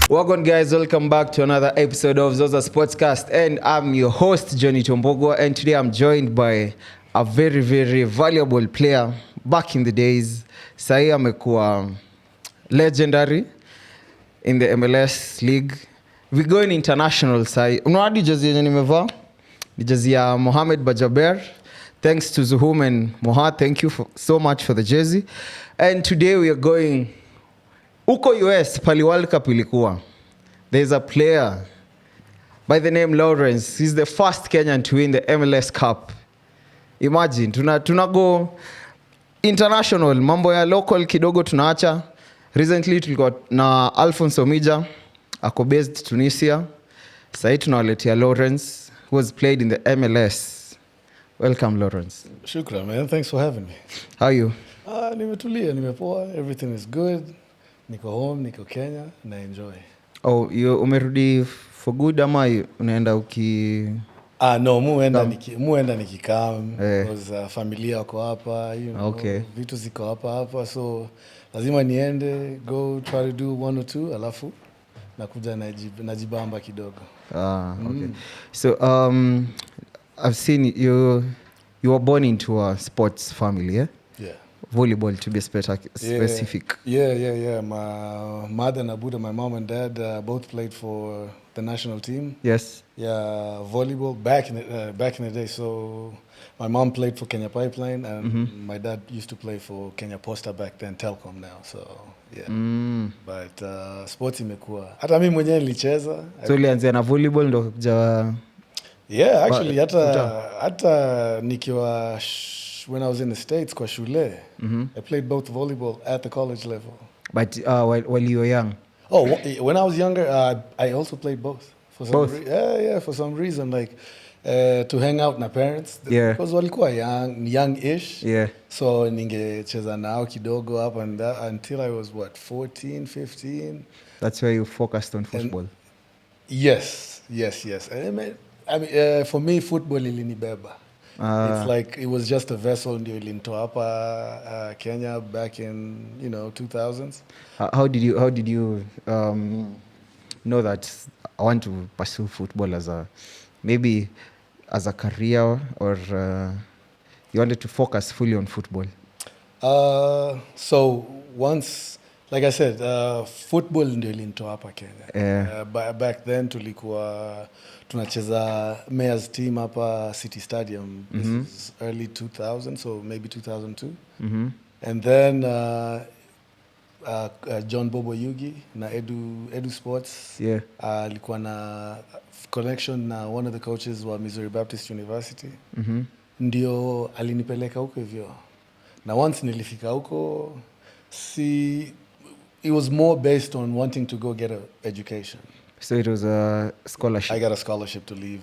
Welcome guys, welcome back to another episode of Zoza Sportscast, and I'm your host Johnny Tombogo, and today I'm joined by a very very valuable player back in the days. Sahi amekuwa legendary in the MLS league. We going international sahi. Unaona jersey yenye nimevaa? Ni jersey ya Mohamed Bajaber. Thanks to Zuhum and Moha, thank you so much for the jersey. And today we are going uko US pali World Cup ilikuwa. There's a player by the name Lawrence. He's the first Kenyan to win the MLS Cup. Imagine, tuna go international. Mambo ya local kidogo tunaacha. Recently tulikuwa na Alphonse Omija, ako based Tunisia. Sasa tunawaletea Lawrence, who has played in the MLS. Welcome Lawrence. Shukran man, thanks for having me. How are you? Nimetulia, nimepoa, everything is good. Niko home, niko Kenya, na enjoy. Oh, you umerudi for good ama unaenda no, muenda nikikam because familia wako hapa, you know. Okay. Vitu ziko hapa, so lazima niende, go try to do one or two, alafu nakuja najibamba kidogo. Okay. So I've seen you were born into a sports family, yeah? Yeah. Volleyball to be specific. Yeah. My mother and Abuda, my mom and dad, both played for the national team. Yes. Yeah, volleyball back in the day. So my mom played for Kenya Pipeline, and my dad used to play for Kenya Posta back then, Telcom now. So yeah. But sports imekuwa. Hata mimi mwenyewe nilicheza. So ulianza na volleyball ndo kuja. Yeah, actually hata nikiwa when I was in the States kwa shule, I played both volleyball at the college level. But while you were young? Oh, when I was younger, I also played both. For some reason, like to hang out with my parents. Yeah. Because walikuwa young-ish. Yeah. So ningecheza nao kidogo up and that until I was 14, 15. That's where you focused on football. Yes. I mean, for me, football ilinibeba. It's like it was just a vessel ndio ilinitoa hapa Kenya back in 2000s. How did you know that I want to pursue football as a career, or you wanted to focus fully on football? So once, like I said, football ndio ilinitoa hapa Kenya. Back then tulikuwa tunacheza Mayor's team hapa City Stadium. This is early 2000, so maybe 2002. And then John Bobo Yugi na Edu Sports. Yeah. Alikuwa na connection na one of the coaches wa Missouri Baptist University. Ndio alinipeleka huko hivyo. Na once nilifika huko, it was more based on wanting to go get an education. So it was a scholarship. I got a scholarship to leave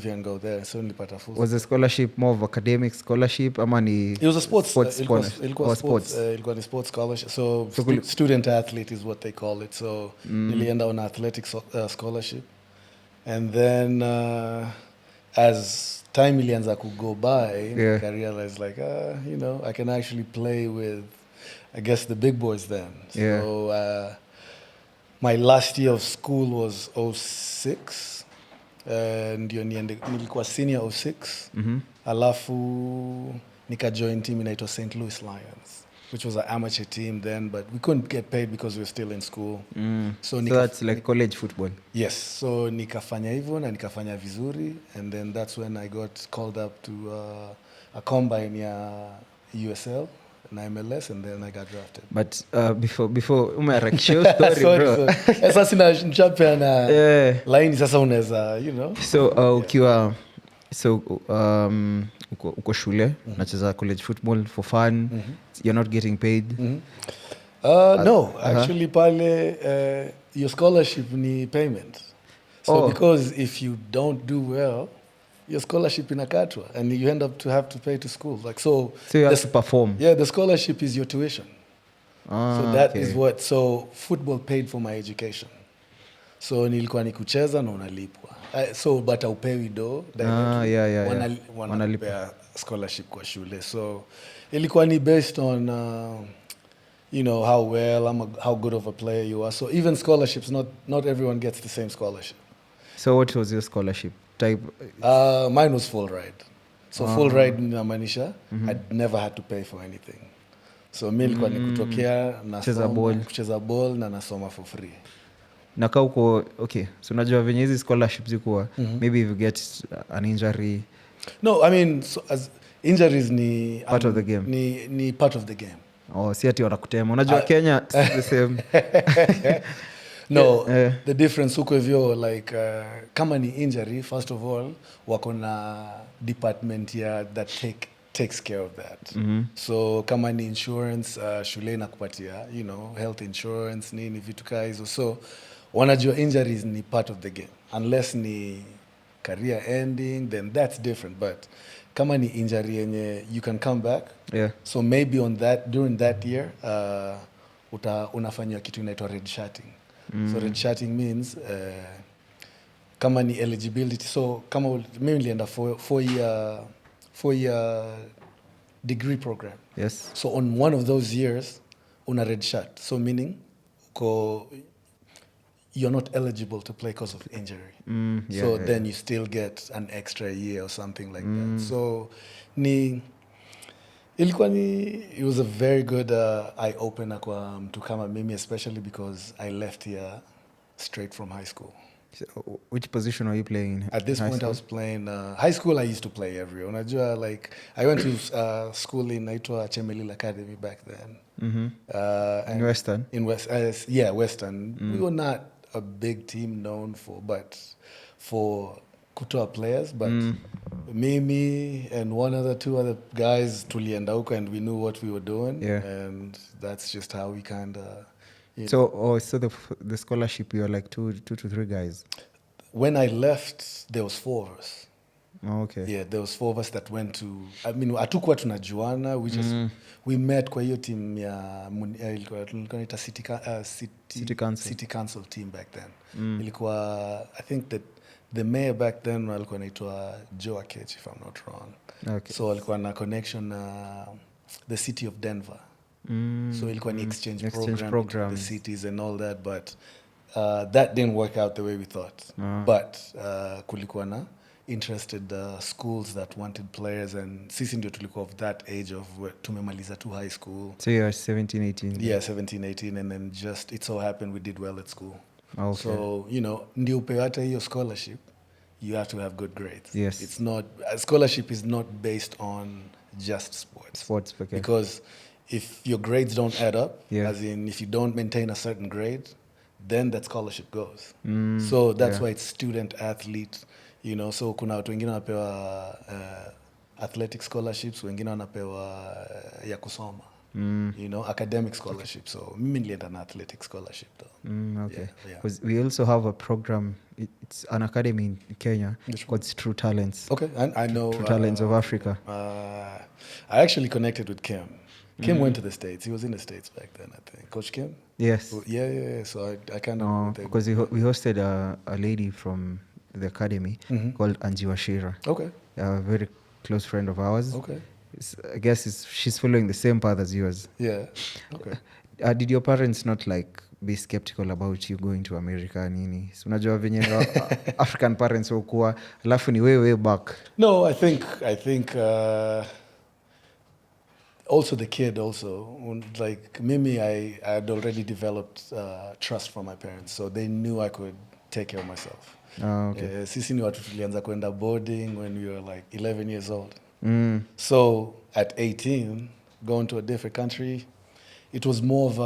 here and go there. So nilipata full. Was the scholarship more of academic scholarship ama ni? It was a sports. Sports. Ilikuwa ni sports scholarship. So student athlete is what they call it. So nilienda on athletics scholarship, and then as time ilianza ku go by, I realized like I can actually play with, I guess, the big boys then. Yeah. So my last year of school was 06. Ndio nilikuwa senior 06. Alafu nika-join team inaitwa St. Louis Lions, which was an amateur team then, but we couldn't get paid because we were still in school. So that's like college football? Yes. So nikafanya hivyo na nikafanya vizuri, and then that's when I got called up to a combine ya USL na MLS, and then I got drafted. But before umeharakisha story sorry, bro. Sasa sina nchapia na line sasa unaweza, So ukiwa uko shule unacheza college football for fun, you're not getting paid? No, actually pale your scholarship ni payment. So because if you don't do well, your scholarship inakatwa and you end up to have to pay to school. Like so you have to perform. Yeah, the scholarship is your tuition. So that is what, so football paid for my education. So nilikuwa nikucheza na unalipwa. So but haupewi do directly. Wanalipia scholarship kwa shule. So ilikuwa ni based on you know, how good of a player you are. So even scholarships, not everyone gets the same scholarship. So what was your scholarship type? Mine was full ride. So full ride inamaanisha I'd never had to pay for anything. So mi nilikuwa ni kutokea kucheza ball na nasoma for free. Na kaa uko okay, so unajua venye hizi scholarships zikuwa maybe if you get an injury. No, I mean, so as injuries ni part of the game. Ni part of the game. Oh, si ati wanakutema. Unajua Kenya the same. No, the difference huko hivyo like kama ni injury, first of all wako na department that takes care of that. So kama ni insurance, shule inakupatia, you know, health insurance, nini vitu kaa hizo. So wanajua injuries ni part of the game. Unless ni career ending, then that's different. But kama ni injury yenye you can come back. Yeah. So maybe during that year unafanywa kitu inaitwa red shirting. So red shirting means kama ni eligibility. So kama mimi nilienda 4-year degree program. Yes. So on one of those years una red shirt. So meaning you're not eligible to play because of injury. Then you still get an extra year or something like that. So it was a very good eye opener kwa mtu kama mimi, especially because I left here straight from high school. So, which position were you playing? At this point I was playing high school. I used to play everywhere. Unajua, like I went to school in naitwa Chemelil Academy back then. In Western? In Western. We were not a big team known for kutoa players, but Mimi and two other guys tulienda huko and we knew what we were doing. And that's just how we kind of so the scholarship, you were like two to three guys. When I left there was 4 of us. Oh, okay. Yeah, there was 4 of us that went to, I mean, hatukuwa tunajuana, we met kwa hiyo team ya ilikuwa tunaita City Council team back then. Ilikuwa, I think that the mayor back then alikuwa anaitwa Joe Akech, if I'm not wrong. Okay. So alikuwa na connection na the city of Denver. So ilikuwa ni exchange program the cities and all that, but that didn't work out the way we thought. But kulikuwa na interested schools that wanted players, and sisi ndio tulikuwa of that age of tumemaliza tu high school. So you were 17, 18? Yeah, 17, 18, and then just it so happened we did well at school. Okay. So, you know, ndio upewe hata hiyo scholarship, you have to have good grades. Yes. It's not, a scholarship is not based on just sports. Okay. Because if your grades don't add up, as in if you don't maintain a certain grade, then that scholarship goes. So that's why it's student athlete, you know. So kuna watu wengine wanapewa athletic scholarships, wengine wanapewa ya kusoma. You know, academic scholarship. So mimi nilienda na athletic scholarship though. Okay. Because we also have a program, it's an academy in Kenya called True Talents. Okay, I know. True Talents of Africa. I actually connected with Kim. Kim went to the States. He was in the States back then, I think. Coach Kim? Yes. Yeah. So I kind of... because we hosted a lady from the academy called Anji Washira. Okay. A very close friend of ours. Okay. I guess she's following the same path as yours. Yeah. Okay. Did your parents not like be skeptical about you going to America nini? So unajua venye African parents wakuwa alafu ni way back. No, I think also the kid also, like Mimi, I had already developed trust from my parents, so they knew I could take care of myself. Oh, okay. Sisi ni watu tulianza kwenda boarding when we were like 11 years old. So at 18, going to a different country, it was more of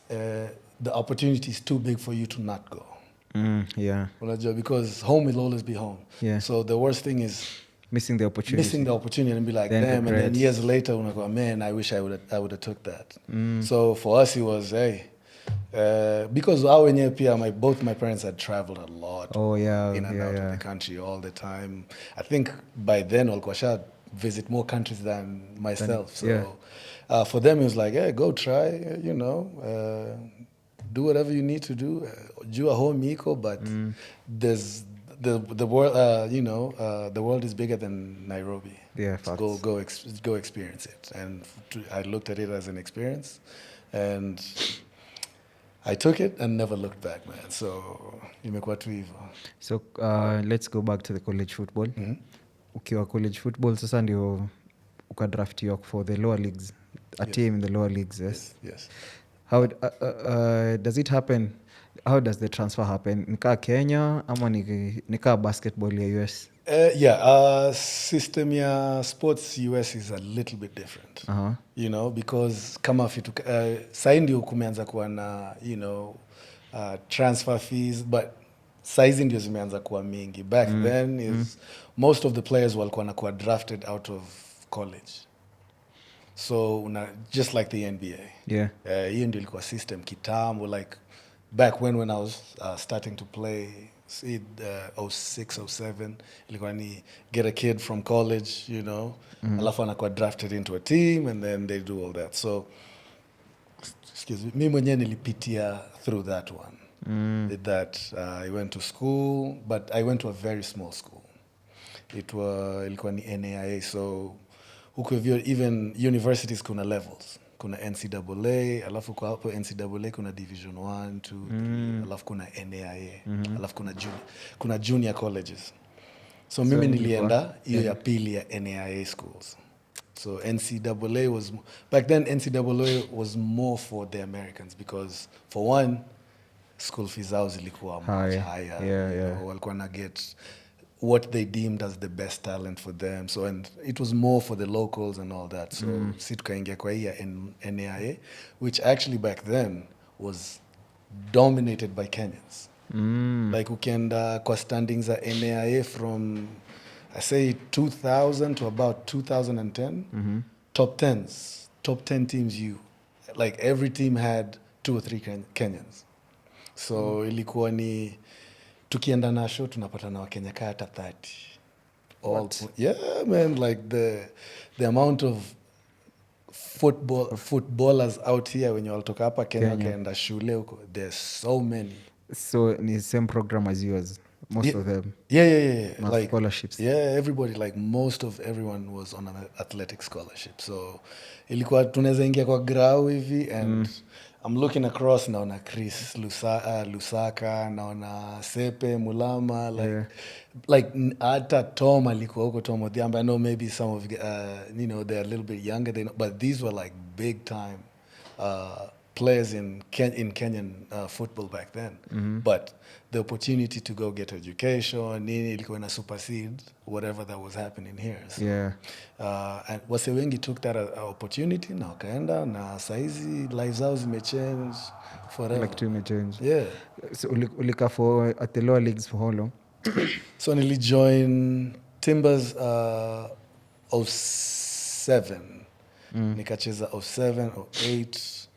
the opportunity is too big for you to not go. Yeah. Because home will always be home. Yeah. So the worst thing is missing the opportunity and be like, then damn, and then years later when I go, man, I wish I would have took that. So for us it was, hey, because both my parents had traveled a lot. Oh yeah. In and out of the country all the time. I think by then Olkwasha visit more countries than myself. So for them it was like, hey, go try, you know, do whatever you need to do. Do a home eco, but there's the world, the world is bigger than Nairobi. Yeah, So facts. go experience it. And I looked at it as an experience, and I took it and never looked back, man. So imekuwa tu hivyo. So let's go back to the college football. Mhm. Ukiwa college football sasa ndio ukadraftiwa for the lower leagues, a Yes. team in the lower leagues, yes? Yes. How does it happen? How does the transfer happen? Nikaa Kenya ama nikaa basketball ya US? System ya sports US is a little bit different. Uh-huh. You know, because kama vitu sai ndio kumeanza kuwa na, you know, transfer fees, but saizi ndio zimeanza kuwa mingi. Back then is most of the players walikuwa nakuwa drafted out of college. So just like the NBA. Yeah. Hiyo ndio ilikuwa system kitambo, like back when I was starting to play 06, 07, ilikuwa ni get a kid from college, you know, alafu anakuwa drafted into a team and then they do all that. So excuse me, mimi mwenyewe nilipitia through that one. Did that. I went to school, but I went to a very small school. Ilikuwa ni NAIA, so huko even universities kuna levels. Kuna NCAA, alafu kwa hapo NCAA kuna Division 1, 2, 3, alafu kuna NAIA, alafu kuna junior colleges. So mimi nilienda hiyo ya pili ya NAIA schools. So NCAA was, back then NCAA was more for the Americans because for one, school fees zao zilikuwa much higher. Yeah. Walikuwa na get what they deemed as the best talent for them. So, and it was more for the locals and all that. So, si tukaingia kwa hii ya NAIA, which actually back then was dominated by Kenyans. Like ukienda kwa standings za NAIA from, I say 2000 to about 2010, top 10 teams like every team had 2 or 3 Kenyans. So ilikuwa ni tukienda na show tunapata na Wakenya kaa hata 30. Yeah, man, like the amount of footballers out here wenye walitoka hapa Kenya wakaenda shule huko, there's so many. So ni same program as yours, most of them. Yeah. Like scholarships. Yeah, everybody, like most of everyone was on an athletic scholarship. So ilikuwa tunaweza ingia kwa grau hivi and I'm looking across, naona Chris Lusaka, naona Sepe Mulama, like hata Tom alikuwa huko, Tom Odhiambo. I know maybe some of you know, they're a little bit younger, but these were like big time players in Kenyan football back then. But the opportunity to go get education, nini ilikuwa na supersede whatever that was happening here. So, and wase wengi took that opportunity na wakaenda, na saizi lives zao zimechange forever. Like to change. Yeah. So ulika for at the lower leagues for how long? So nilijoin Timbers 07. Nikacheza 07, 08,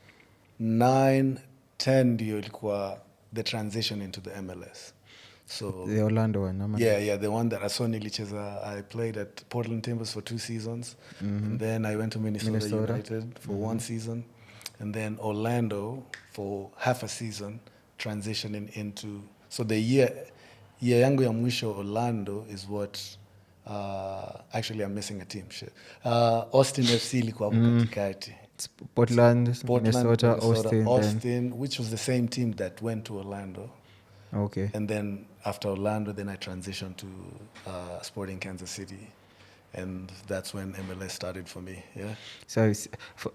9, 10 ndio ilikuwa the transition into the MLS. So The Orlando one. Yeah, the one that I saw nilicheza. I played at Portland Timbers for 2 seasons, and then I went to Minnesota United for 1 season, and then Orlando for half a season, transitioning into, so the year yangu ya mwisho Orlando is what actually I'm missing a team. Austin FC ilikuwa hapo katikati. Portland, Minnesota, Austin, which was the same team that went to Orlando. Okay. And then after Orlando, then I transitioned to Sporting Kansas City, and that's when MLS started for me. Yeah. So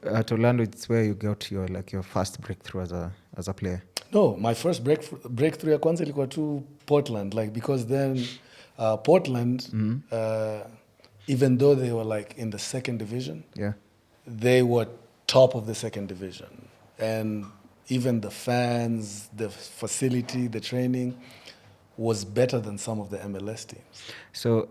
at Orlando, it's where you got your first breakthrough as a player. No, my first breakthrough ya kwanza ilikuwa to Portland, like, because then Portland, even though they were like in the second division, they were top of the second division, and even the fans, the facility, the training was better than some of the MLS teams. So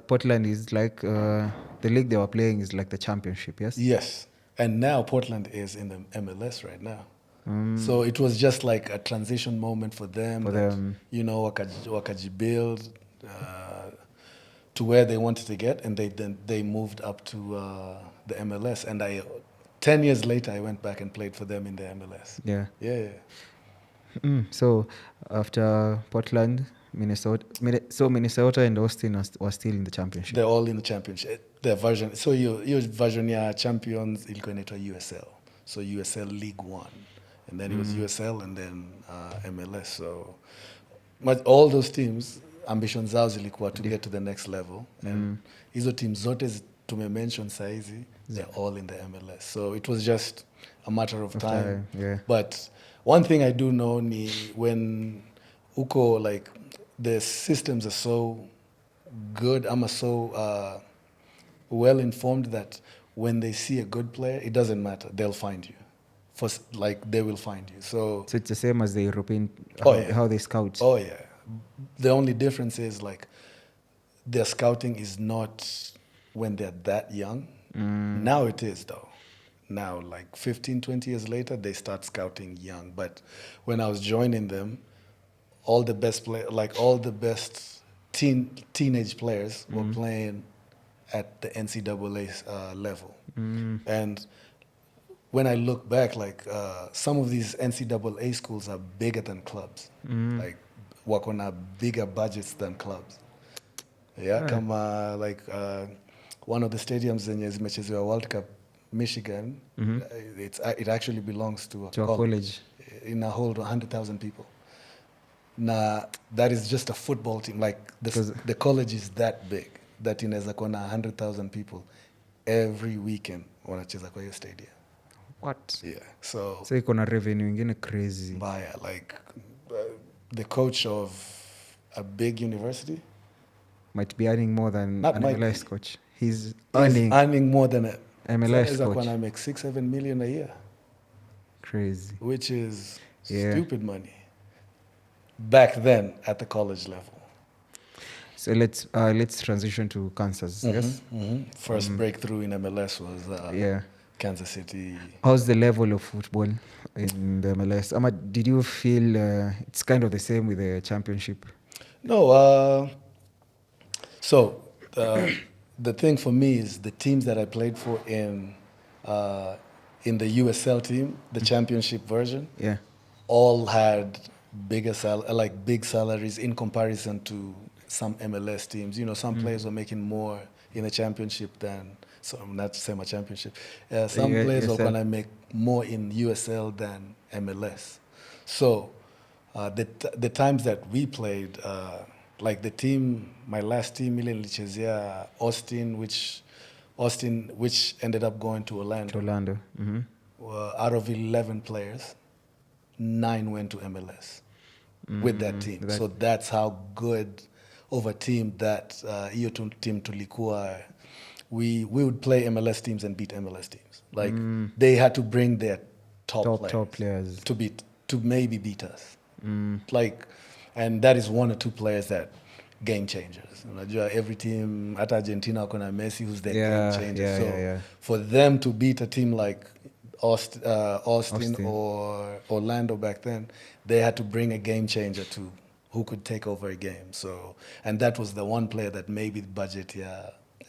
Portland is like the league they were playing is like the championship, yes? Yes, and now Portland is in the MLS right now. So it was just like a transition moment for them. You know, wakajibuild to where they wanted to get, and then they moved up to the MLS. And 10 years later, I went back and played for them in the MLS. Yeah. Yeah. So after Portland, Minnesota and Austin were still in the championship. They're all in the championship. Their version. So your version ya champions ilikuwa inaitwa USL. So USL League One, and then it was USL and then MLS. So all those teams ambitions zao zilikuwa to get to the next level, and hizo teams zote tumemention saizi they're all in the MLS. So it was just a matter of time. Yeah. But one thing I do know ni when uko like the systems are so good, I'm so well informed that when they see a good player, it doesn't matter, they'll find you. They will find you. So it's the same as the European how they scout. Oh yeah. The only difference is like their scouting is not when they're that young. Now it is though. Now like 15, 20 years later, they start scouting young. But when I was joining them, all the best teenage players were playing at the NCAA level. And when I look back, like some of these NCAA schools are bigger than clubs. Like work on a bigger budgets than clubs. Yeah, kama like one of the stadiums zenye zimechezewa World Cup, Michigan, it actually belongs to a college. In a whole 100,000 people. Now that is just a football team. Like the college is that big that inaweza kuwa na 100,000 people every weekend wanacheza kwa hiyo stadium. What? Yeah. So iko na revenue ingine crazy. Mbaya, like the coach of a big university might be earning more than an MLS coach. He's earning more than a MLS coach. When I make 6-7 million a year. Crazy. Which is stupid money. Back then at the college level. So let's transition to Kansas. Yes. First breakthrough in MLS was Kansas City. How's the level of football in the MLS? Did you feel it's kind of the same with the championship? No. So the thing for me is the teams that I played for in the USL team, the championship version, all had big salaries in comparison to some MLS teams. You know, some players were making more in the championship than. So I'm not to say my championship. Some players are going to make more in USL than MLS. So the times that we played, like the team, my last team, Lichezea Austin, which ended up going to Orlando. Out of 11 players, 9 went to MLS with that team. So that's how good of a team that hiyo team tulikuwa. We would play MLS teams and beat MLS teams. Like they had to bring their top players to maybe beat us. Like, and that is 1 or 2 players that game changers. Every team at Argentina wako na Messi who's their game changer. For them to beat a team like Austin or Orlando back then, they had to bring a game changer to who could take over a game. So, and that was the one player that maybe the budget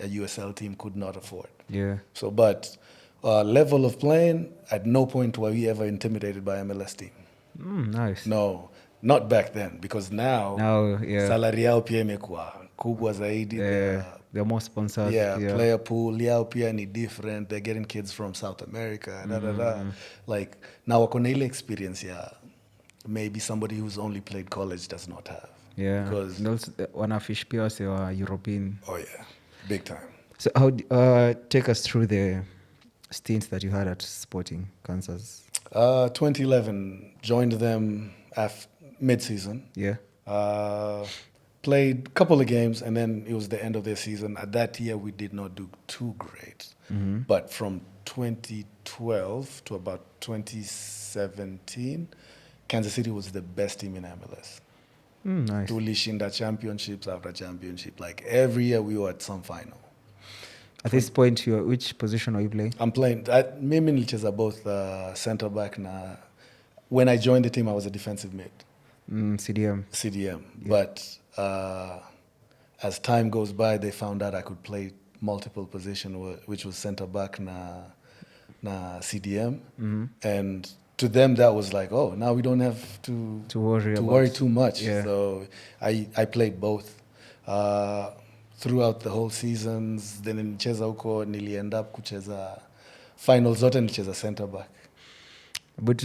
a USL team could not afford. Yeah. So, but level of playing, at no point were we ever intimidated by MLS team. Nice. No, not back then, because now salary yao pia imekuwa kubwa zaidi. They're more sponsored. Player pool yao pia ni different. They're getting kids from South America. Like now wako na ile experience maybe somebody who's only played college does not have. Yeah. Because wanafish pia wase wa European. Oh yeah. Big time. So how take us through the stints that you had at Sporting Kansas? 2011, joined them mid-season. Yeah. Played a couple of games, and then it was the end of their season. At that year, we did not do too great. But from 2012 to about 2017, Kansas City was the best team in MLS. Nice. Tulishinda championships after championship. Like every year we were at some final. At this point, which position are you playing? I'm playing. Mimi nilicheza both center back na. When I joined the team, I was a defensive mid. CDM. Yeah. But as time goes by, they found out I could play multiple positions, which was center back na CDM. And to them that was like, oh, now we don't have to worry too much. Yeah. So I played both throughout the whole seasons. Then nilicheza huko, niliend up kucheza finals zote, nilicheza center back. But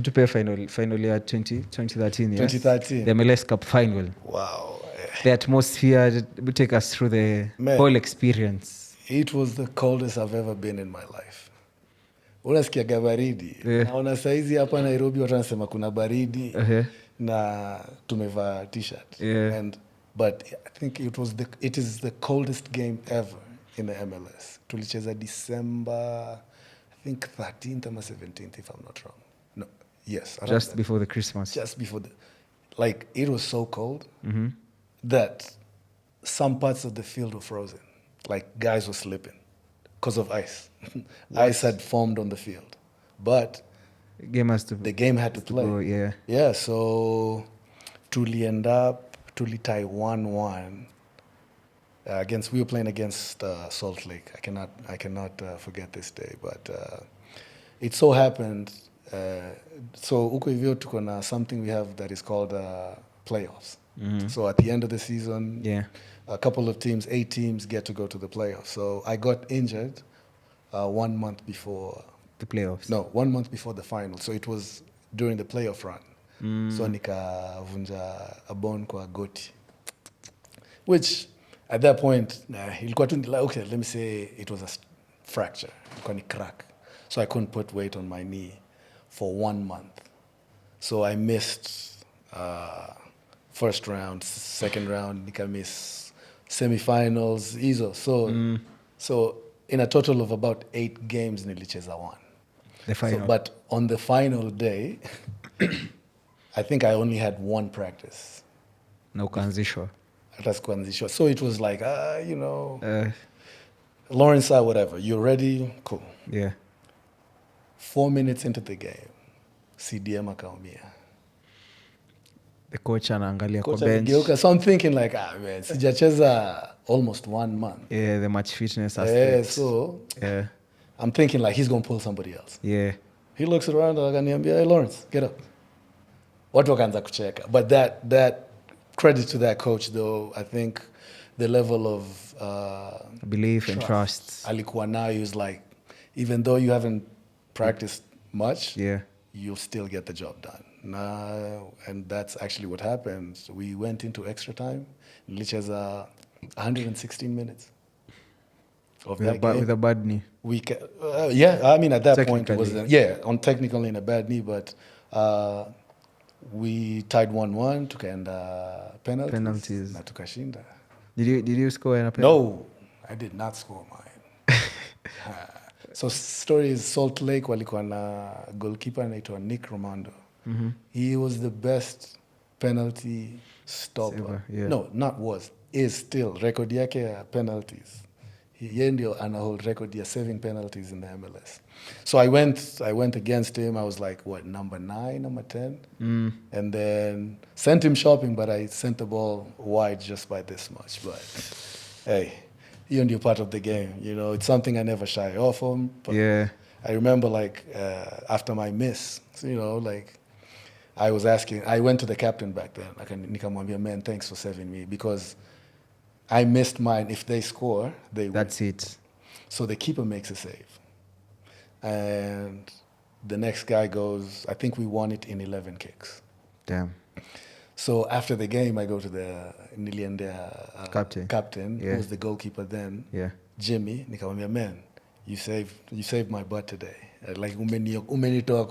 to play final year 2013, yes? 2013. The MLS Cup final. Wow. The atmosphere, would take us through the whole experience. It was the coldest I've ever been in my life. Unasikiaga baridi. Naona saizi hapa Nairobi watu wanasema kuna baridi na tumevaa t-shirt. But I think it is the coldest game ever in the MLS. Tulicheza December, I think 13th or 17th, if I'm not wrong. No, yes. Just before the Christmas. Just before it was so cold that some parts of the field were frozen. Like guys were slipping because of ice. Ice had formed on the field. But the game had to play. Go, yeah, so Tuli end up, Tuli tie 1-1 we were playing against Salt Lake. I cannot forget this day. But it so happened, so huko hivyo tuko na something we have that is called playoffs. So at the end of the season, a couple of teams, 8 teams get to go to the playoffs. So I got injured 1 month before the playoffs. No, 1 month before the final. So it was during the playoff run. So nikavunja a bone kwa goti, which at that point ilikuwa tu okay, let me say it was a fracture, ilikuwa ni crack. So I couldn't put weight on my knee for 1 month. So I missed first round, second round, nika miss semifinals hizo. So in a total of about 8 games nilicheza 1. The final. So, but on the final day I think I only had 1 practice. Na ukaanzishwa. Hata sikuanzishwa. So it was like, Lawrence, whatever, you're ready? Cool. Yeah. 4 minutes into the game, CDM akaumia. The coach anaangalia kwa bench. So I'm thinking like, man, sijacheza almost 1 month. Yeah, the match fitness aspect. So I'm thinking like he's going to pull somebody else. Yeah. He looks around, akaniambia, hey, Lawrence, get up. Watu wakaanza kucheka. But that credit to that coach though, I think the level of belief and trust alikuwa nayo, he was like, even though you haven't practiced much, you'll still get the job done. And that's actually what happened. So we went into extra time. Nilicheza 116 minutes of that game. With a bad knee. I mean at that point it was technically in a bad knee, but we tied 1-1, tukaenda penalties na tukashinda. Did you score in a penalty? No, I did not score mine. So story is Salt Lake walikuwa na goalkeeper anaitwa Nick Romando. He was the best penalty stopper. Is still record yake ya penalties. Yeye ndio ana hold record ya saving penalties in the MLS. So I went against him. I was like, what, number 9, number 10? And then sent him shopping, but I sent the ball wide just by this much. But hey, hiyo ndio part of the game. You know, it's something I never shy off from. But I remember like after my miss, you know, like I went to the captain back then. Nikamwambia, man, thanks for saving me, because I missed mine. If they score, they win. That's it. So the keeper makes a save. And the next guy goes, I think we won it in 11 kicks. Damn. So after the game, I go to the captain who was the goalkeeper then, Jimmy. Nikamwambia, man, you saved my butt today. Like umenitoa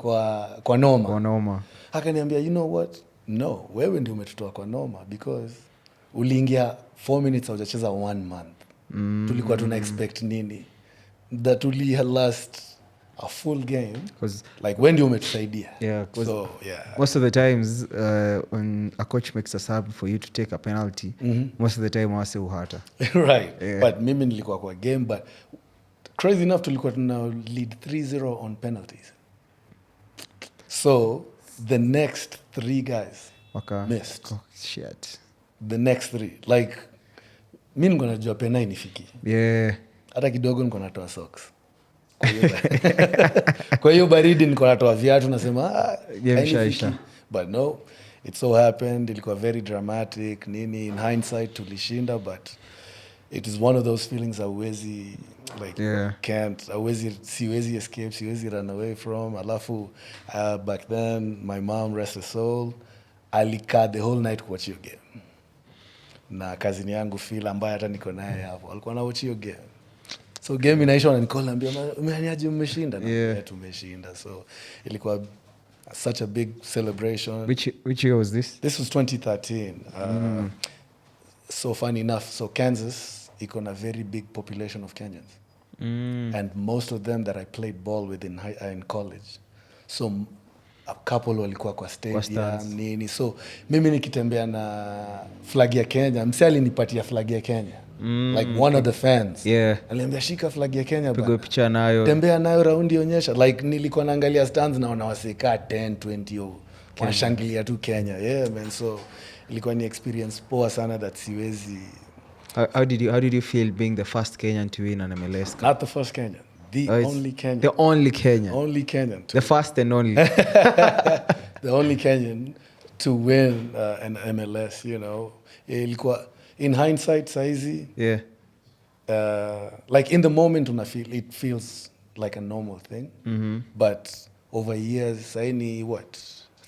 kwa noma. Kwa noma. Akaniambia, you know what? No, wewe ndio umetutoa kwa noma, because uliingia 4 minutes haujacheza 1 month. Tulikuwa tuna expect nini? That uli last a full game. Like when ndio umetusaidia. Most of the times when a coach makes a sub for you to take a penalty, most of the time wase uhata. Right. But mimi nilikuwa kwa game, but crazy enough tulikuwa tuna lead 3-0 on penalties. So the next 3 guys missed. Oh, shit. The next 3. Like mimi niko najua pena inifiki. Yeah. Hata kidogo niko natoa socks. Kwa hiyo baridi niko natoa viatu nasema Shaisha. But no, it so happened ilikuwa very dramatic nini. In hindsight tulishinda, but it is one of those feelings hauwezi like siwezi escape, siwezi run away from. Alafu back then my mom, rest her soul, alikaa the whole night watch your game, na kazini yangu Phil ambaye hata niko naye hapo alikuwa na watch your game. So game inaisha na Nicole anambia umeaniaje, mmeshinda? Na tumeshinda. So ilikuwa such a big celebration. Which year was this? This was 2013. So funny enough, so Kansas iko na very big population of Kenyans. And most of them that I played ball with in college. So a couple walikuwa kwa stadium nini. So mimi nikitembea na flag ya Kenya, msee alinipatia flag ya Kenya. Like one of the fans. Aliambia shika flag ya Kenya bana. Piga picha nayo. Tembea nayo raundi onyesha. Like nilikuwa naangalia stands na wanawaseka 10, 20 wanashangilia tu Kenya. Yeah man, so ilikuwa ni experience poa sana that siwezi. How did you feel being the first Kenyan to win an MLS Cup? Not the first Kenyan. The only Kenyan. The only Kenyan. Only Kenyan. The first and only. The only Kenyan to win an MLS, you know. Ilikuwa in hindsight saizi. Yeah. Like in the moment it feels like a normal thing. But over years, saini what?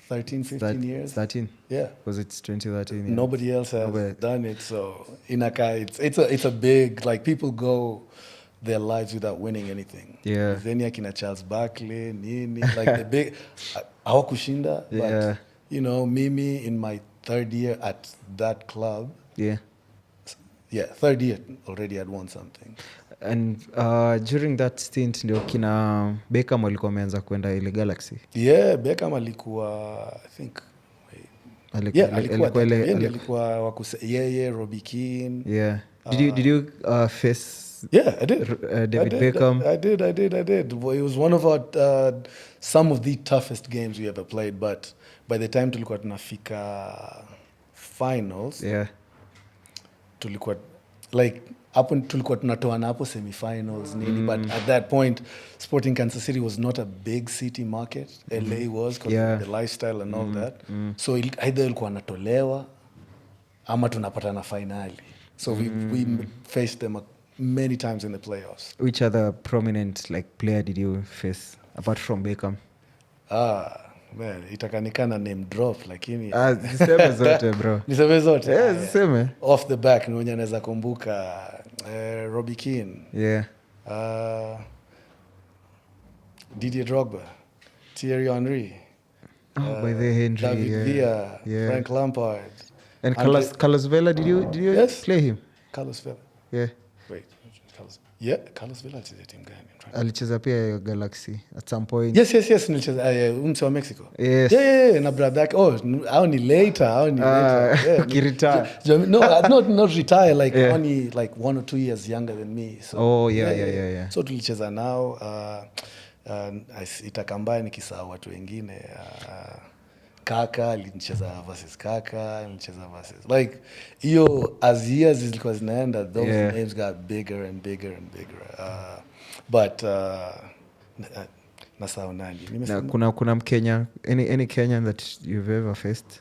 13, 15 years? 13. Yeah. Was it 2013? Yeah. Nobody else has done it. So it's a big, like people go their lives without winning anything. Yeah. Then akina Charles Barkley, nini, like the big hawakushinda. But you know, Mimi in my third year at that club. Yeah. Yeah, third year already had won something. And during that stint ndio kina Beckham walikuwa wameanza kwenda ile Galaxy. Yeah, Beckham alikuwa I think alikuwa yeye, Robbie Keane. Yeah. Did you face Yeah, I did. David Beckham? I did. It was one of our some of the toughest games we ever played, but by the time tulikuwa tunafika finals, tulikuwa like hapo tulikuwa tunatoana hapo semifinals nini, but at that point Sporting Kansas City was not a big city market. LA was because of the lifestyle and all that. So either ilikuwa natolewa ama tunapatana finali. So we faced them many times in the playoffs. Which other prominent like player did you face apart from Beckham? Man, itakanikana name drop lakini ziseme zote bro. Niseme zote? Yeah, ziseme. Off the back ni mwenye naweza kumbuka Robbie Keane. Yeah. Didier Drogba, Thierry Henry. By the Henry. David Villa, Frank Lampard. And Carlos Vela, did you play him? Carlos Vela. Yeah. Wait. Carlos Vela alicheza timu gani? Alicheza pia Galaxy at some point. Yes, nilicheza mse wa Mexico. Yes. Yeah, na brother yake. Au ni later. Yeah. Retire. No, not retire, like only like 1 or 2 years younger than me. So, yeah. So tulicheza nao itakambaya nikisahau watu wengine. Kaka alinicheza versus Kaka, alinicheza versus like hiyo as years zilikuwa zinaenda, those names got bigger and bigger and bigger. But nasahau nani. Kuna Mkenya, any Kenyan that you've ever faced?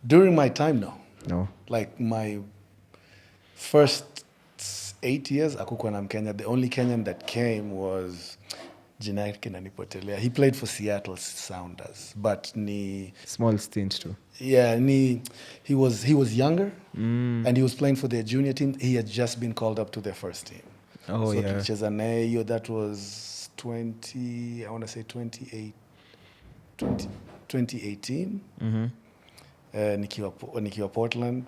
During my time, no. Like my first 8 years akukuwa na Mkenya. The only Kenyan that came was jina yake inanipotelea. He played for Seattle Sounders, but ni small stint too. Yeah, he was younger, and he was playing for their junior team. He had just been called up to their first team. So tulicheza naye hiyo, that was 2018. Nikiwa Portland,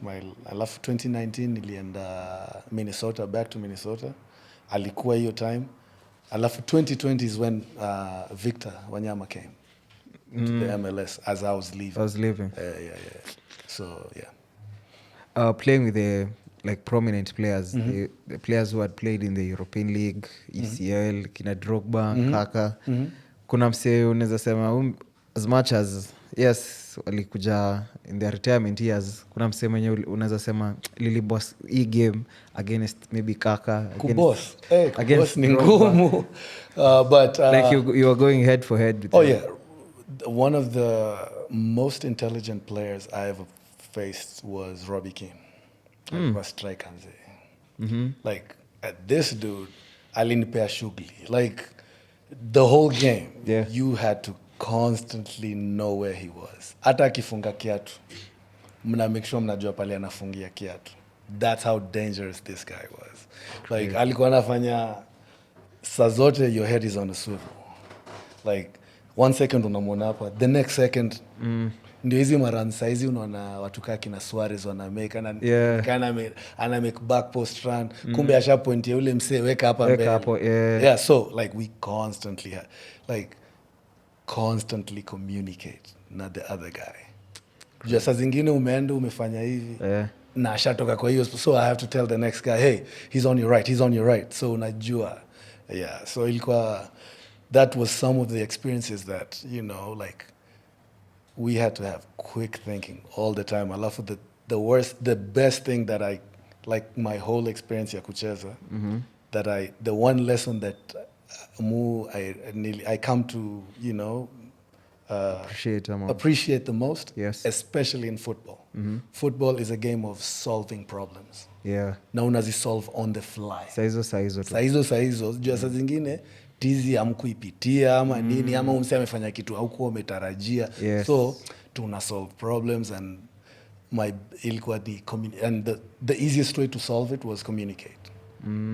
alafu 2019 nilienda Minnesota, back to Minnesota. Alikuwa hiyo time. Alafu 2020 is when Victor Wanyama came to the MLS as I was leaving. Yeah. So, yeah. Playing with the like prominent players, the players who had played in the European League, ECL, kina Drogba, Kaka. Kuna msee unaweza sema as much as yes walikuja in their retirement years, kuna msemo mwenyewe unaweza sema lili boss hii game against maybe Kaka Kubos ni Drogba. ngumu. But Like you are going head for head with oh them. yeah, one of the most intelligent players I ever faced was Robbie Keane. Alikuwa striker mzee. Like this dude alinipea shughuli. Like the whole game, you had to constantly know where he was. Hata akifunga kiatu, mna make sure mnajua pale anafungia kiatu. That's how dangerous this guy was. Like alikuwa anafanya saa zote your head is on a swivel. Like 1 second unamwona hapa, the next second ndio hizi maran saizi unaona watu kaa kina Suarez wana make ana make back post run, kumbe asha point ya ule msee weka hapa mbele. So like we constantly communicate na the other guy. Just as zingine umeenda umefanya hivi na ashatoka kwa hiyo, so I have to tell the next guy, hey, he's on your right, so unajua. So ilikuwa, that was some of the experiences that, you know, like we had to have quick thinking all the time. I love the best thing that I like my whole experience ya kucheza, the one lesson that I come to, you know, appreciate the most, especially in football. Football is a game of solving problems. Na unazisolve on the fly. Saizo jua saa zingine tizi hamkuipitia ama nini ama umse amefanya kitu haukuwa umetarajia. So tuna solve problems, and ilikuwa the easiest way to solve it was communicate.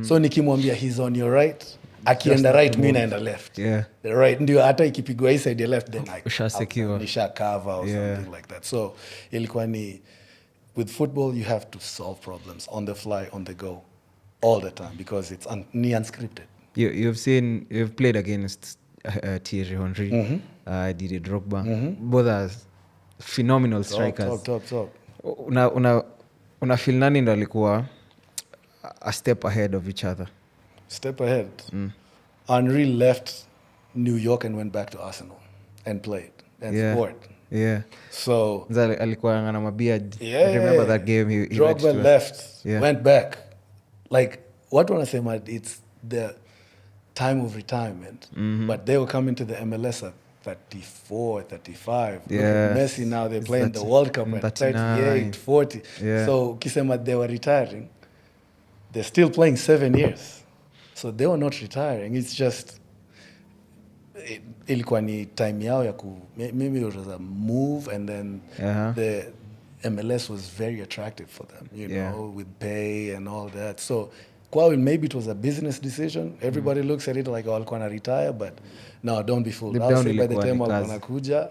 So nikimwambia he's on your right, akienda right, mimi naenda left. The right ndio hata ikipigwa hii side ya left, then nisha cover or something like that. So ilikuwa ni, with football you have to solve problems on the fly, on the go, all the time, because it's unscripted. You've played against Thierry Henry, Didier Drogba. Both are phenomenal strikers. Top. Una feel nani ndo alikuwa a step ahead of each other? Step ahead. Henry left New York and went back to Arsenal and played and scored. So alikuwa ngana mabeard. I remember that game he Drogba left, went back. Like what wanna say, it's the time of retirement, but they were coming to the MLS at 34, 35. Messi now, they're playing the World Cup at 38, 40. So kisema they were retiring, they're still playing 7 years. So they were not retiring. It's just ilikuwa ni time yao ya maybe it was a move, and then the MLS was very attractive for them, you know, with pay and all that. So maybe it was a business decision. Everybody looks at it like walikuwa na retire, but no, don't be fooled. I'll say by the time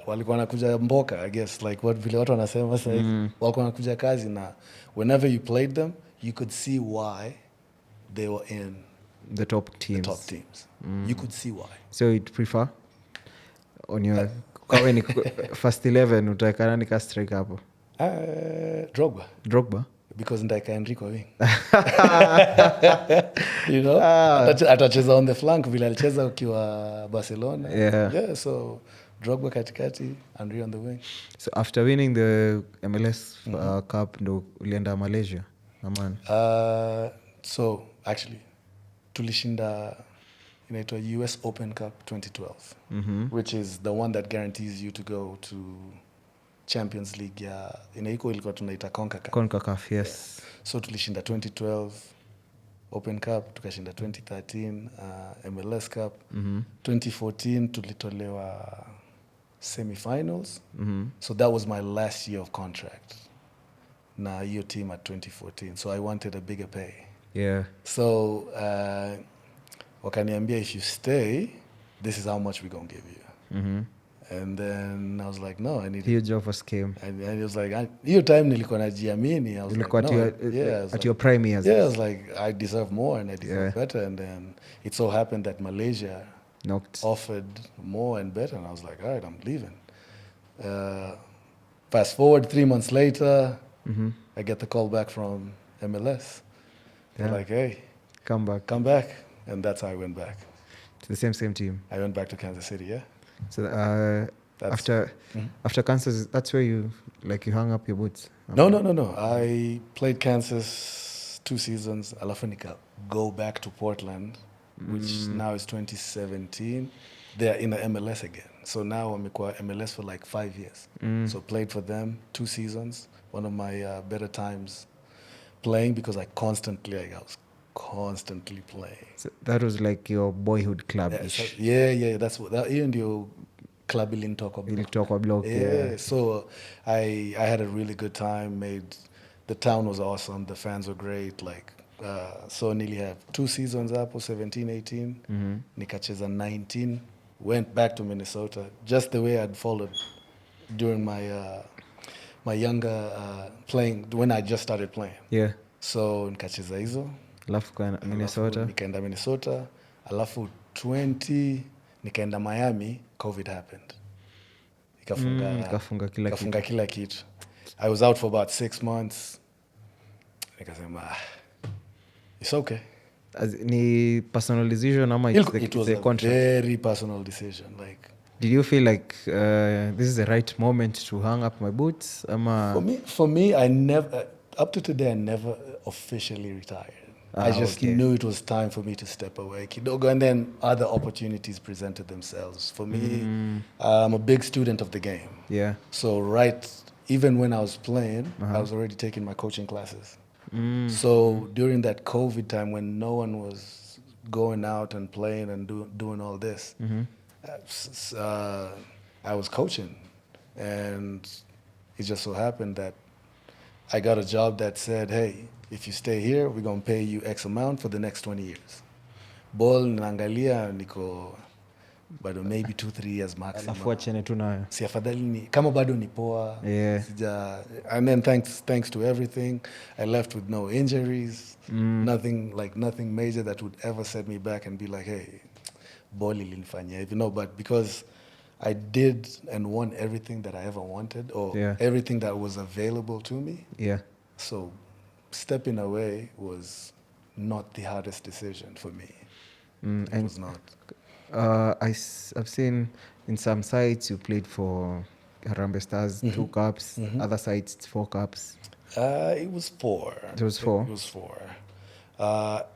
walikuwa nakuja mboka, I guess, like what vile watu wanasema sasa hivi, walikuwa nakuja kazi, na whenever you played them, you could see why they were in the top teams. You could see why. So you'd prefer on your first 11 utaweka nani ka strike hapo? Drogba. Because ndaika Enrico wing. You know? Atacheza on the flank vile alicheza ukiwa Barcelona. So Drogba katikati, Henry on the wing. So after winning the MLS Cup ndo ulienda Malaysia? Aman. So actually tulishinda inaitwa US Open Cup 2012, which is the one that guarantees you to go to Champions League ya inaiko ilikuwa tunaita CONCACAF, yes. So tulishinda 2012 Open Cup, tukashinda 2013 MLS Cup. 2014 tulitolewa semi-finals. So that was my last year of contract na hiyo team at 2014. So I wanted a bigger pay. So wakaniambia, if you stay, this is how much we're going to give you. And then I was like, no, I need huge offers came. And it was like, hiyo time nilikuwa najiamini. I was like, no. At your prime years. I was like, I deserve more and I deserve better. And then it so happened that Malaysia offered more and better. And I was like, all right, I'm leaving. Fast forward 3 months later, I get the call back from MLS. They're like, hey, come back. And that's how I went back. To the same team. I went back to Kansas City, So After Kansas, that's where you hung up your boots. No. I played Kansas 2 seasons. Alafu nika go back to Portland, which now is 2017. They are in the MLS again. So now I'm in MLS for like 5 years. So played for them 2 seasons. One of my better times playing because I was constantly playing. So that was like your boyhood club. Yeah. That's what that even your club in Ilitoka block. Yeah. So I had a really good time. The town was awesome. The fans were great. So nearly have 2 seasons up, 17, 18. Nikacheza 19. Went back to Minnesota just the way I'd followed during my younger playing when I just started playing. Yeah. So nikacheza hizo. Alafu Minnesota. Nikaenda Minnesota. Alafu 20 nikaenda Miami, COVID happened. Ikafunga kila kitu. I was out for about 6 months. Nikasema it's okay. Ni personal decision ama it was a contract? Very personal decision. Did you feel like this is the right moment to hang up my boots? For me, I never, up to today, I never officially retired. I just knew it was time for me to step away, kidogo, and then other opportunities presented themselves. For me, I'm a big student of the game. Yeah. So even when I was playing, I was already taking my coaching classes. So during that COVID time when no one was going out and playing and doing all this, I was coaching. And it just so happened that I got a job that said, hey, if you stay here, we're going to pay you X amount for the next 20 years. Ball naangalia niko bado maybe 2-3 years maximum. Alafu achane tu nayo. Si afadhali kama bado ni poa. Yeah. And then thanks to everything, I left with no injuries. Nothing major that would ever set me back and be like, hey, ball ilinifanyia. But because I did and won everything that I ever wanted or everything that was available to me. Yeah. So stepping away was not the hardest decision for me. It was not. I've seen in some sites you played for Harambee Stars 2 cups, other sites it's 4 cups. It was 4. It was 4? It was 4. How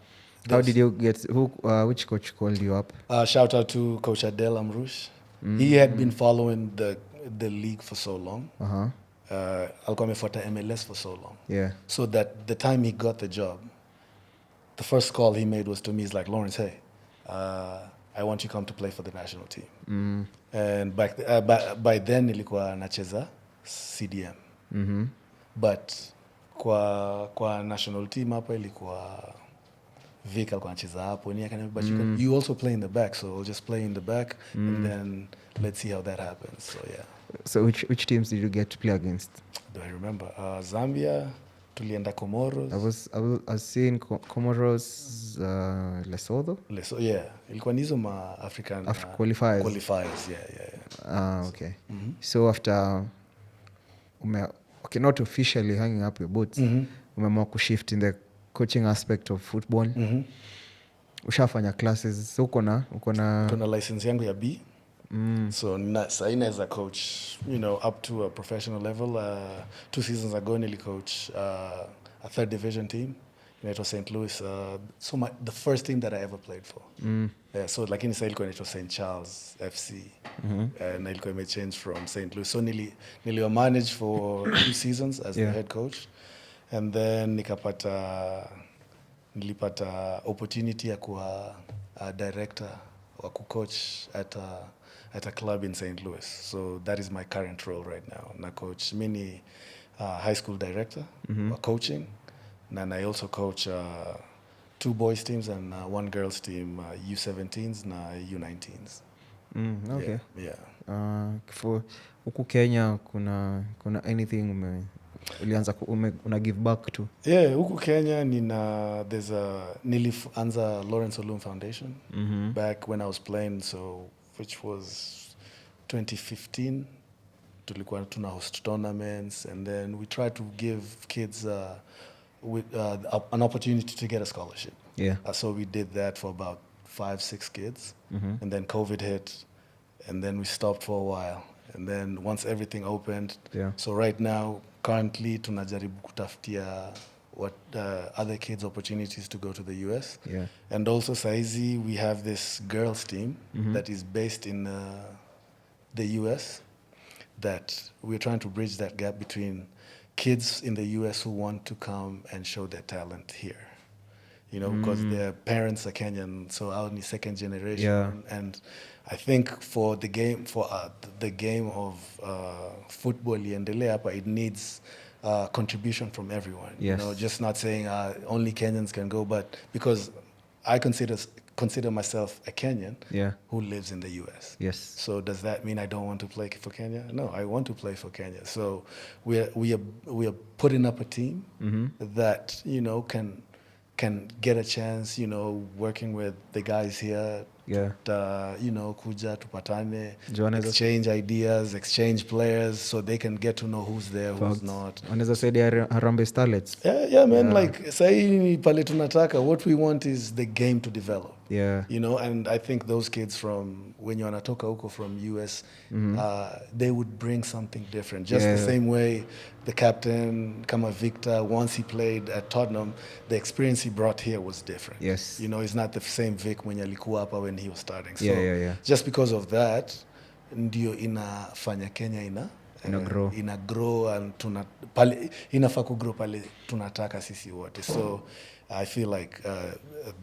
did you get, which coach called you up? Shout out to Coach Adel Amrush. He had been following the league for so long. Alikuwa amefuata MLS for so long. Yeah. So that the time he got the job, the first call he made was to me. He's like, Lawrence, hey, I want you to come to play for the national team. And by then nilikuwa nacheza CDM. But kwa national team hapa ilikuwa Vic alikuwa anacheza hapo. But you also play in the back, so I'll just play in the back and then let's see how that happens. So yeah. So which teams did you get to play against? Do I remember? Zambia, tulienda Comoros. I was seeing Comoros, Lesotho. Yeah, ilikuwa nizo ma African qualifiers. Qualifiers, yeah. Okay. So after not officially hanging up your boots, umeamua kushift in the coaching aspect of football. Ushafanya classes, so uko na license yangu ya B. So sahi naweza coach, up to a professional level. 2 seasons ago nili coach a 3rd division team. It was St. Louis. So the first team that I ever played for. Yeah, so lakini sahi ilikuwa inaitwa St. Charles FC. Na ilikuwa imechange from St. Louis. So niliwa manage for 2 seasons as the head coach. And then nilipata opportunity ya kuwa director wa kucoach at a club in St. Louis. So that is my current role right now. Na coach mini high school director wa coaching. And I also coach 2 boys teams and 1 girls team, U17s na U19s. Okay. Yeah. For huku Kenya kuna anything ulianza una give back to? Yeah, huku Kenya nilianza Lawrence Olum Foundation back when I was playing, so which was 2015. Tulikuwa tuna host tournaments and then we tried to give kids an opportunity to get a scholarship. Yeah. So we did that for about 5-6 kids. And then COVID hit and then we stopped for a while. And then once everything opened, Yeah. so right now, currently, tunajaribu kutafutia other kids opportunities to go to the US. Yeah. And also, saizi, we have this girls team that is based in the US, that we're trying to bridge that gap between kids in the US who want to come and show their talent here. You know, because their parents are Kenyan, so our second generation. Yeah. And I think for the game of football iendelee hapa, it needs contribution from everyone. Yes. You know, just not saying only Kenyans can go, but because I consider myself a Kenyan Yeah. who lives in the US. Yes. So does that mean I don't want to play for Kenya? No, I want to play for Kenya. So we are putting up a team that, you know, can get a chance, you know, working with the guys here. Yeah. You know, kuja tupatane, Johannes- exchange ideas, exchange players, so they can get to know who's there, who's not. Wanaweza saidia Harambee Starlets. Yeah, man. Like, sahi pale tunataka, what we want is the game to develop. Yeah. You know, and I think those kids from when you wanatoka huko from US, they would bring something different. Just the same way the captain, Kama Victor, once he played at Tottenham, the experience he brought here was different. Yes. You know, it's not the same Vic mwenye alikuwa hapa when he was starting. So Yeah. just because of that, ndio inafanya Kenya ina grow and inafaa kugrow pale tunataka sisi wote. So I feel like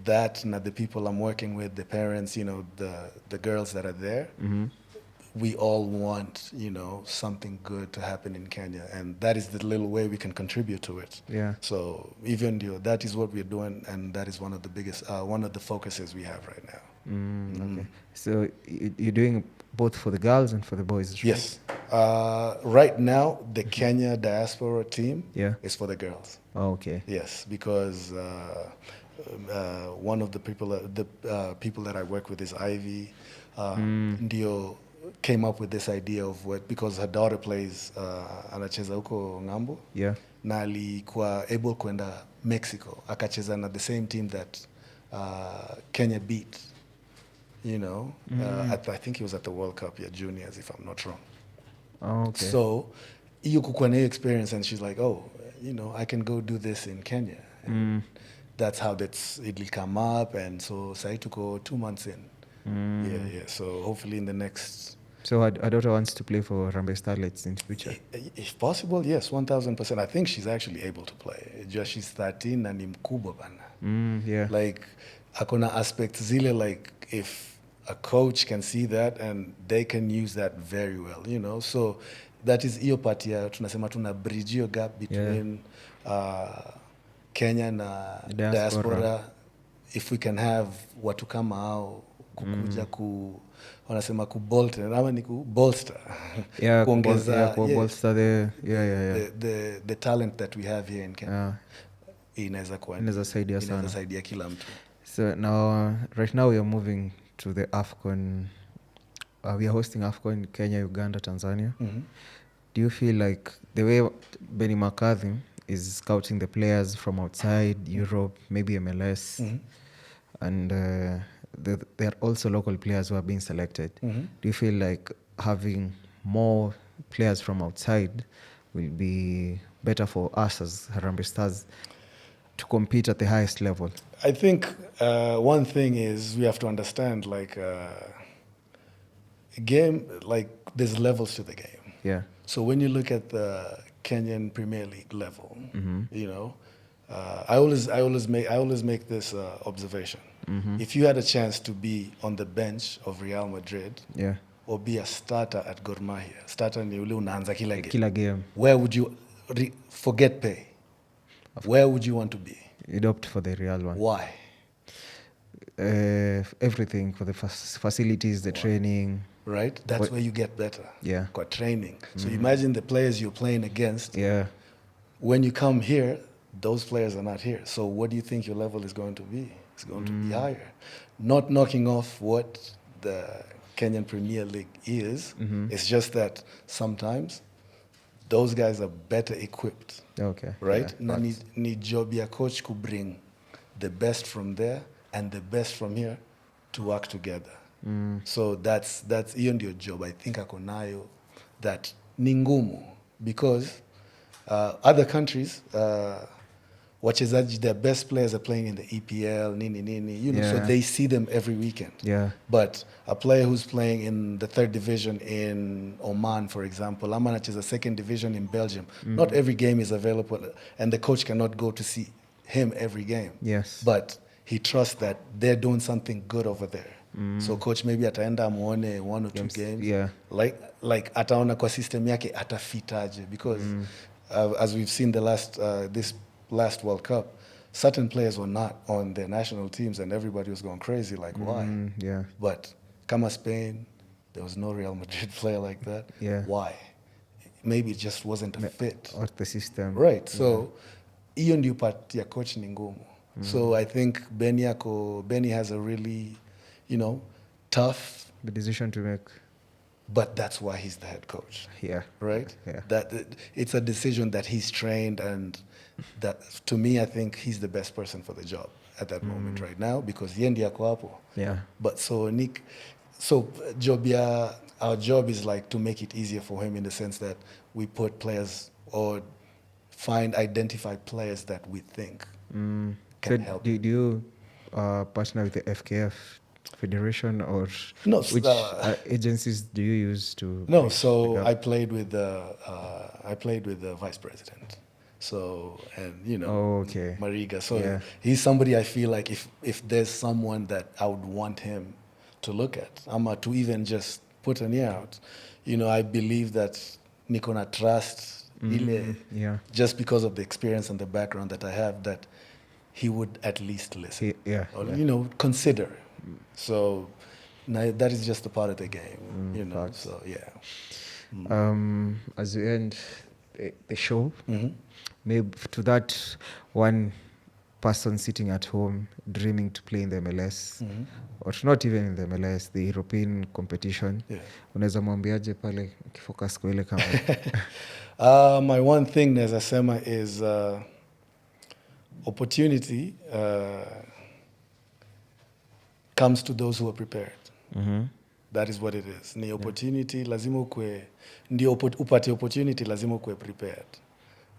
that and the people I'm working with, the parents, you know, the girls that are there, we all want, you know, something good to happen in Kenya, and that is the little way we can contribute to it. Yeah. So even that is what we're doing, and that is one of the biggest, one of the focuses we have right now. Okay. So you're doing both for the girls and for the boys, right? Yes. Right now, the Kenya diaspora team is for the girls. Oh, okay. Yes, because one of the people that I work with is Ivy. Ndio came up with this idea of because her daughter plays anacheza huko ng'ambo. Yeah. Na alikuwa able kwenda Mexico akacheza na the same team that Kenya beat. You know, I think he was at the World Cup, juniors, if I'm not wrong. Oh, okay. So, hiyo kukuwa na experience, and she's like, oh, you know, I can go do this in Kenya. And that's how it'll come up, and so sai tuko 2 months in. Yeah. So hopefully in the next. So her daughter wants to play for Harambee Starlets in the future. If possible, yes, 1,000%. I think she's actually able to play. Just she's 13 and ni mkubwa bana. Yeah. Like akona aspects zile, like if a coach can see that and they can use that very well, you know. So that is hiyo part ya tunasema tuna bridge hiyo gap between Kenya na diaspora. If we can have watu kama hao kukuja wanasema kubolster ama ni kubolster. Yeah, kuongeza bolster the talent that we have here in Kenya. Inaweza saidia kila mtu. So now, right now we are moving to the AFCON. We are hosting AFCON Kenya, Uganda, Tanzania. Do you feel like the way Benny McCarthy is scouting the players from outside Europe, maybe MLS, and there are also local players who are being selected. Do you feel like having more players from outside will be better for us as Harambee Stars to compete at the highest level? I think one thing is we have to understand, like, a game, like, there's levels to the game. Yeah. So when you look at the Kenyan Premier League level, you know, I always make this observation. If you had a chance to be on the bench of Real Madrid, or be a starter at Gor Mahia, starter ni ule unaanza kila game, where would you forget pay? Where would you want to be? You'd opt for the Real one. Why? Everything, for the facilities, the training. Right? That's where you get better. Yeah. Got training. So imagine the players you're playing against. Yeah. When you come here, those players are not here. So what do you think your level is going to be? It's going to be higher. Not knocking off what the Kenyan Premier League is. It's just that sometimes those guys are better equipped. Okay. Right? Yeah, Ni job ya coach could bring the best from there and the best from here to work together. So that's hiyo ndio job I think ako nayo that ni ngumu because other countries wachezaji, their best players are playing in the EPL, you know, so they see them every weekend. But a player who's playing in the 3rd division in Oman, for example, ama anacheza 2nd division in Belgium, not every game is available, and the coach cannot go to see him every game. But he trusts that they're doing something good over there. So coach maybe ataenda muone 1 or 2 games. Like ataona kwa system yake atafitaje, because as we've seen this last World Cup, certain players were not on their national teams and everybody was going crazy, like why? But kama Spain, there was no Real Madrid player like that. Why? Maybe it just wasn't a fit. Or the system. Right. So hiyo ndio part ya coach ni ngumu. So I think Benny has a really, you know, tough decision to make. But that's why he's the head coach. Right? That it's a decision that he's trained, and that to me, I think he's the best person for the job at that moment right now, because yendi yako hapo. But so our job is like to make it easier for him in the sense that we put players or identify players that we think can help. Do you partner with the FKF Federation, or which agencies do you use to? No, so I played with the vice president. So, and you know, Mariga. So he's somebody I feel like if there's someone that I would want him to look at, to even just put an ear out. You know, I believe that Nikona trust just because of the experience and the background that I have, that he would at least listen. Or, you know, consider. So that is just a part of the game, you know. So as we end the show, maybe to that one person sitting at home dreaming to play in the MLS, or not even in the MLS, the European competition, unaweza mwambiaje pale ukifocus kwa ile kama? My one thing naweza sema is opportunity comes to those who are prepared. That is what it is. Ni opportunity, lazima ukwe, ndio upate opportunity, lazima ukwe prepared.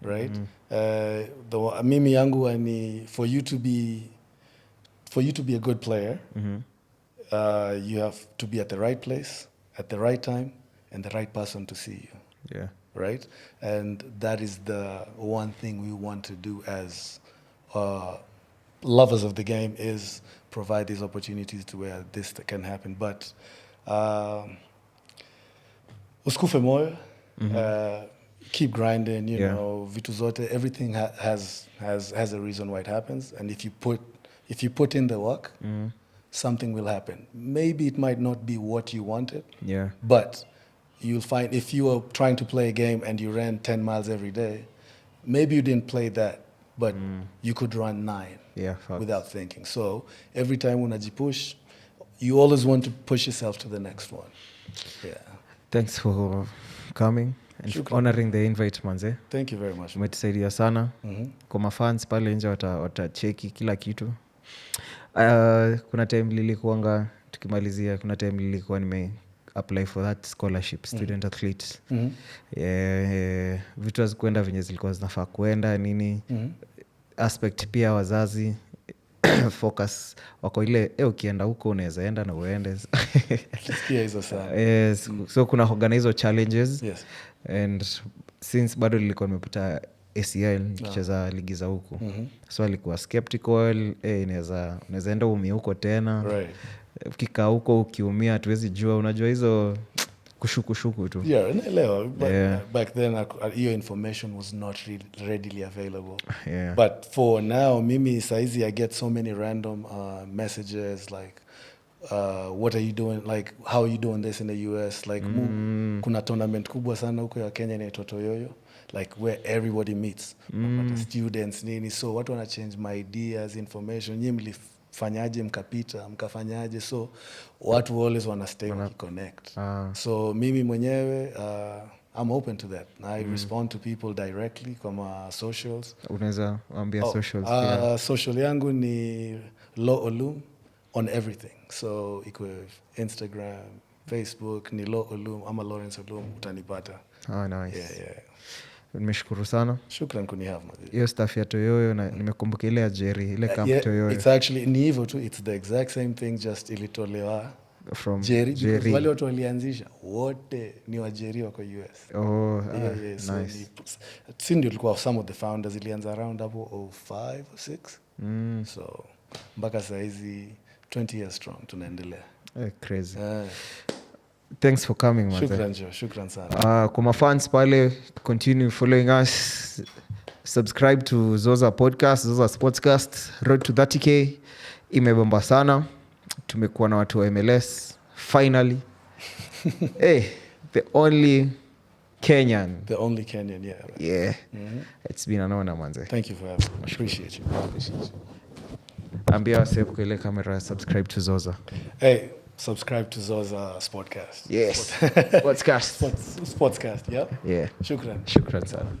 Right? Mimi yangu ni for you to be a good player, you have to be at the right place, at the right time, and the right person to see you. Right? And that is the one thing we want to do as lovers of the game, is provide these opportunities to where this can happen. But uskufe moyo, keep grinding, you know, vitu zote, everything has a reason why it happens, and if you put in the work, something will happen. Maybe it might not be what you wanted, but you'll find if you are trying to play a game and you ran 10 miles every day, maybe you didn't play that, but you could run 9 without thinking. So every time unajipush, you always want to push yourself to the next one. Thanks for coming and honoring the invite, manze. Thank you very much. Umetusaidia sana. Kwa mafans pale nje watacheki kila kitu. Kuna time lilikuanga tukimalizia, kuna time lilikuwa nime apply for that scholarship, student athletes. Vitu hazikuenda venye zilikuwa zinafaa kuenda nini. Aspect pia wazazi focus wako ile ukienda huko unaweza enda na uende. Hizo sana. So kuna organize challenges. And since bado nilikuwa nimepata ACL nikicheza ligi za huko. So alikuwa skeptical, inaweza enda umie huko tena. Ukikaa huko ukiumia hatuwezi jua, unajua hizo kushuku tu. Naelewa. Back then your information was not readily available. But for now, mimi saizi I get so many random messages like what are you doing, like how are you doing this in the US, like kuna tournament kubwa sana huko ya Kenya inaitwa Toyoyo, like where everybody meets, students nini, so watu wana change my ideas, information, nyinyi mlifanyaje mkapita, mkafanyaje, so watu always wanna stay connect. So mimi mwenyewe I'm open to that. I respond to people directly kwa socials. Unaweza ambia socials social yangu ni Olum on everything. So ikwe Instagram, Facebook ni Olum ama Lawrence Olum utanipata. Nice. Yeah. Nimeshukuru sana. Shukran kunihave. Hiyo staff ya Toyoyo na nimekumbuka ile ya Jerry, ile camp Toyoyo. It's actually ni hivyo tu, it's the exact same thing, just ilitolewa from Jerry. Because wale watu walianzisha wote ni wa Jerry wako US. Yeah, so nice. Ndio ilikuwa some of the founders, ilianza around hapo 05 or 6. So mpaka saa hizi 20 years strong tunaendelea. Crazy. Thanks for coming, man. Shukran sana. Kwa mafans pale, continue following us. Subscribe to Zoza Podcast, Zoza Sportscast. Road to 30K. Imebamba sana. Tumekuwa na watu wa MLS. Finally. Hey, the only Kenyan. The only Kenyan, yeah. Right. Yeah. It's been an honor, manze. Thank you for having me. Appreciate you. Ambia wase kwa ile kamera, subscribe to Zoza. Hey, subscribe to Zoza Sportcast. Yes. Sportscast. Sportscast, yeah? Yeah. Shukran sana.